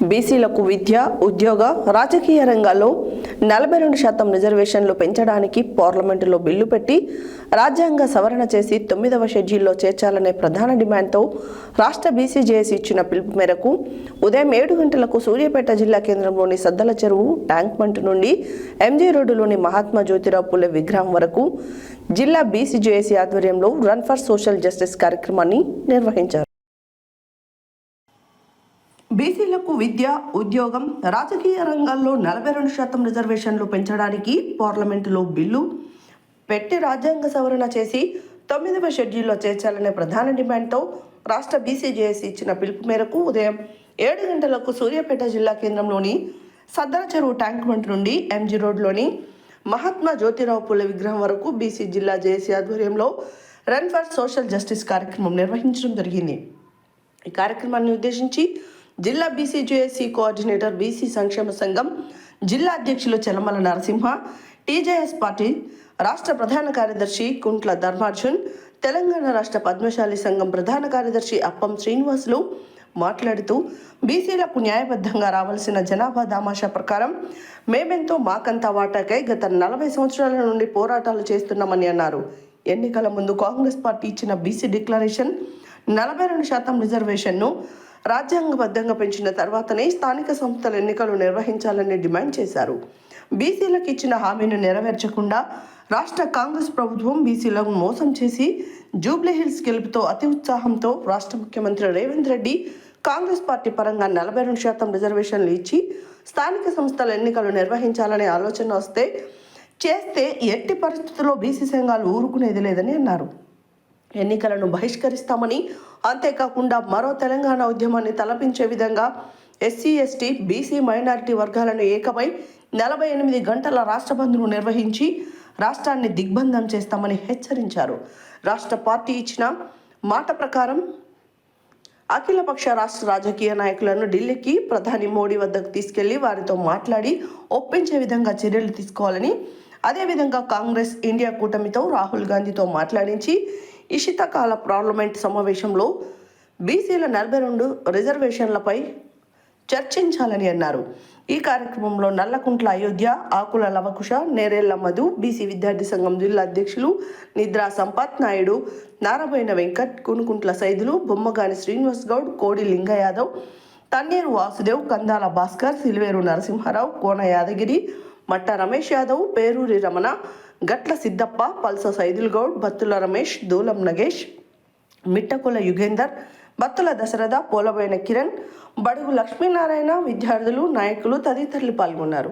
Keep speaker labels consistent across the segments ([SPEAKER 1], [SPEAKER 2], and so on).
[SPEAKER 1] బీసీలకు విద్య, ఉద్యోగ, రాజకీయ రంగాల్లో 42% రిజర్వేషన్లు పెంచడానికి పార్లమెంటులో బిల్లు పెట్టి రాజ్యాంగ సవరణ చేసి 9వ షెడ్యూల్లో చేర్చాలనే ప్రధాన డిమాండ్తో రాష్ట్ర బీసీ జేఏసీ ఇచ్చిన పిలుపు మేరకు ఉదయం 7 గంటలకు సూర్యాపేట జిల్లా కేంద్రంలోని సద్దల చెరువు ట్యాంక్ బండ్ నుండి ఎంజీ రోడ్డులోని మహాత్మా జ్యోతిరావు పూలే విగ్రహం వరకు జిల్లా బీసీ జేఏసీ ఆధ్వర్యంలో రన్ ఫర్ సోషల్ జస్టిస్ కార్యక్రమాన్ని నిర్వహించారు. బీసీలకు విద్య, ఉద్యోగం, రాజకీయ రంగాల్లో 42% రిజర్వేషన్లు పెంచడానికి పార్లమెంటులో బిల్లు పెట్టి రాజ్యాంగ సవరణ చేసి 9వ షెడ్యూల్లో చేర్చాలనే ప్రధాన డిమాండ్తో రాష్ట్ర బీసీ జేఏసీ ఇచ్చిన పిలుపు మేరకు ఉదయం 7 గంటలకు సూర్యాపేట జిల్లా కేంద్రంలోని సద్దల చెరువు ట్యాంక్ బండ్ నుండి ఎంజీ రోడ్లోని మహాత్మా జ్యోతిరావు పూలే విగ్రహం వరకు బీసీ జిల్లా జేఏసీ ఆధ్వర్యంలో రన్ ఫర్ సోషల్ జస్టిస్ కార్యక్రమం నిర్వహించడం జరిగింది. ఈ కార్యక్రమాన్ని ఉద్దేశించి జిల్లా బీసీ జేఏసీ కోఆర్డినేటర్, బీసీ సంక్షేమ సంఘం జిల్లా అధ్యక్షులు చెలమల నరసింహ, టీజేఎస్ పార్టీ రాష్ట్ర ప్రధాన కార్యదర్శి కుంట్ల ధర్మార్జున్, తెలంగాణ రాష్ట్ర పద్మశాలి సంఘం ప్రధాన కార్యదర్శి అప్పం శ్రీనివాసులు మాట్లాడుతూ బీసీలకు న్యాయబద్ధంగా రావాల్సిన జనాభా దామాషా ప్రకారం మేమెంతో మాకంతా వాటాకై గత 40 సంవత్సరాల నుండి పోరాటాలు చేస్తున్నామని అన్నారు. ఎన్నికల ముందు కాంగ్రెస్ పార్టీ ఇచ్చిన బీసీ డిక్లరేషన్ 42% రిజర్వేషన్ను రాజ్యాంగబద్ధంగా పెంచిన తర్వాతనే స్థానిక సంస్థల ఎన్నికలు నిర్వహించాలని డిమాండ్ చేశారు. బీసీలకు ఇచ్చిన హామీని నెరవేర్చకుండా రాష్ట్ర కాంగ్రెస్ ప్రభుత్వం బీసీలను మోసం చేసి జూబ్లీహిల్స్ గెలుపుతో అతి ఉత్సాహంతో రాష్ట్ర ముఖ్యమంత్రి రేవంత్ రెడ్డి కాంగ్రెస్ పార్టీ పరంగా 42% రిజర్వేషన్లు ఇచ్చి స్థానిక సంస్థల ఎన్నికలు నిర్వహించాలనే ఆలోచన చేస్తే ఎట్టి పరిస్థితుల్లో బీసీ సంఘాలు ఊరుకునేది లేదని అన్నారు. ఎన్నికలను బహిష్కరిస్తామని, అంతేకాకుండా మరో తెలంగాణ ఉద్యమాన్ని తలపించే విధంగా ఎస్సీ, ఎస్టీ, బీసీ, మైనారిటీ వర్గాలను ఏకమై 48 గంటల రాష్ట్ర బంద్ను నిర్వహించి రాష్ట్రాన్ని దిగ్బంధం చేస్తామని హెచ్చరించారు. రాష్ట్ర పార్టీ ఇచ్చిన మాట ప్రకారం అఖిలపక్ష రాష్ట్ర రాజకీయ నాయకులను ఢిల్లీకి ప్రధాని మోడీ వద్దకు తీసుకెళ్లి వారితో మాట్లాడి ఒప్పించే విధంగా చర్యలు తీసుకోవాలని, అదేవిధంగా కాంగ్రెస్ ఇండియా కూటమితో రాహుల్ గాంధీతో మాట్లాడించి శీతాకాల పార్లమెంట్ సమావేశంలో బీసీల 42 రిజర్వేషన్లపై చర్చించాలని అన్నారు. ఈ కార్యక్రమంలో నల్లకుంట్ల అయోధ్య, ఆకుల లవకుశ, నేరేళ్ల మధు, బీసీ విద్యార్థి సంఘం జిల్లా అధ్యక్షులు నిద్రా సంపత్ నాయుడు, నారాయణ వెంకట్, కునుకుంట్ల సైదులు, బొమ్మగాని శ్రీనివాస్ గౌడ్, కోడి లింగ యాదవ్, తన్నీరు వాసుదేవ్, కందాల భాస్కర్, సిల్వేరు నరసింహారావు, కోన యాదగిరి, మట్ట రమేష్ యాదవ్, పేరూరి రమణ, గట్ల సిద్దప్ప, పల్స సైదుల్ గౌడ్, బత్తుల రమేష్, దూలం నగేష్, మిట్టకుల యుగేందర్, బత్తుల దశరథ, పోలబోయిన కిరణ్, బడుగు లక్ష్మీనారాయణ, విద్యార్థులు, నాయకులు తదితరులు పాల్గొన్నారు.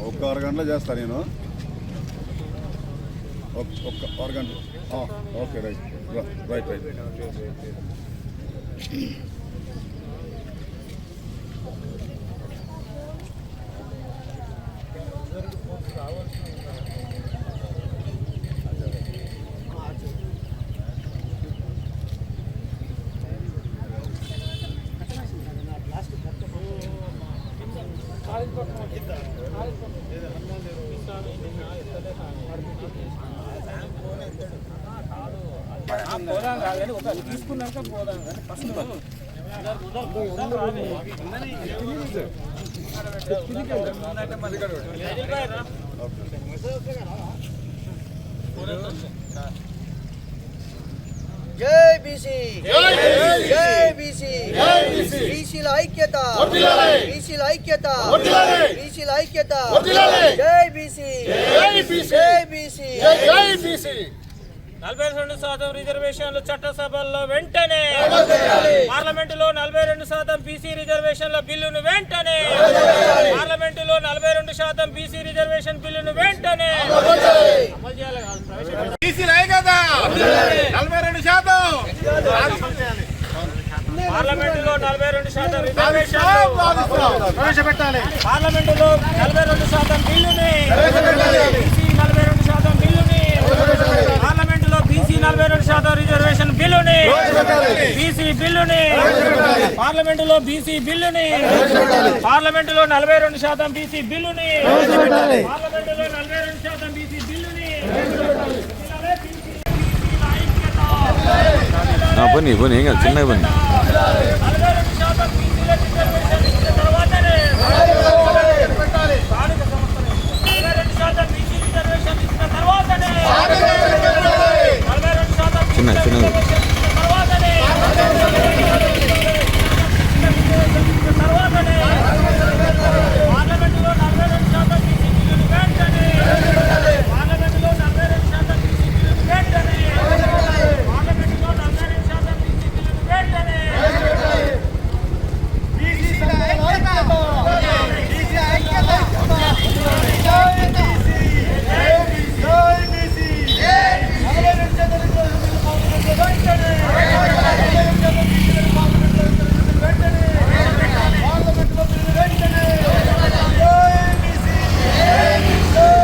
[SPEAKER 2] ఒక అరగంటలో చేస్తా నేను. ఒక అరగంట. Okay, right.
[SPEAKER 3] తీసుకున్నాక పోదాం ఫస్ట్
[SPEAKER 4] జై బీసీ, జై బీసీ, బీసీల ఐక్యత, బీసీల ఐక్యత, బీసీల ఐక్యత, జై బీసీ, జై బీసీ, జై బీసీ.
[SPEAKER 3] 42% రిజర్వేషన్లు చట్టసభల్లో వెంటనే, పార్లమెంటులో 42% బీసీ రిజర్వేషన్ల బిల్లును వెంటనే, పార్లమెంటులో 42% బీసీ రిజర్వేషన్ బిల్లును వెంటనే అమలు చేయాలి. పార్లమెంటులో 42% రిజర్వేషన్లు ప్రవేశపెట్టాలి. పార్లమెంటులో 42% బిల్లుని, 42% బిల్లుని, పార్లమెంటులో బీసీ 42% రిజర్వేషన్ బిల్లుని, బీసీ బిల్లుని, పార్లమెంటులో బీసీ బిల్లుని, పార్లమెంటులో 42% బీసీ బిల్లుని, పార్లమెంటులో 42% బీసీ బిల్లుని.
[SPEAKER 5] బన్నీ బన్నీ ఏం కాదు, చిన్నగా బన్నీ.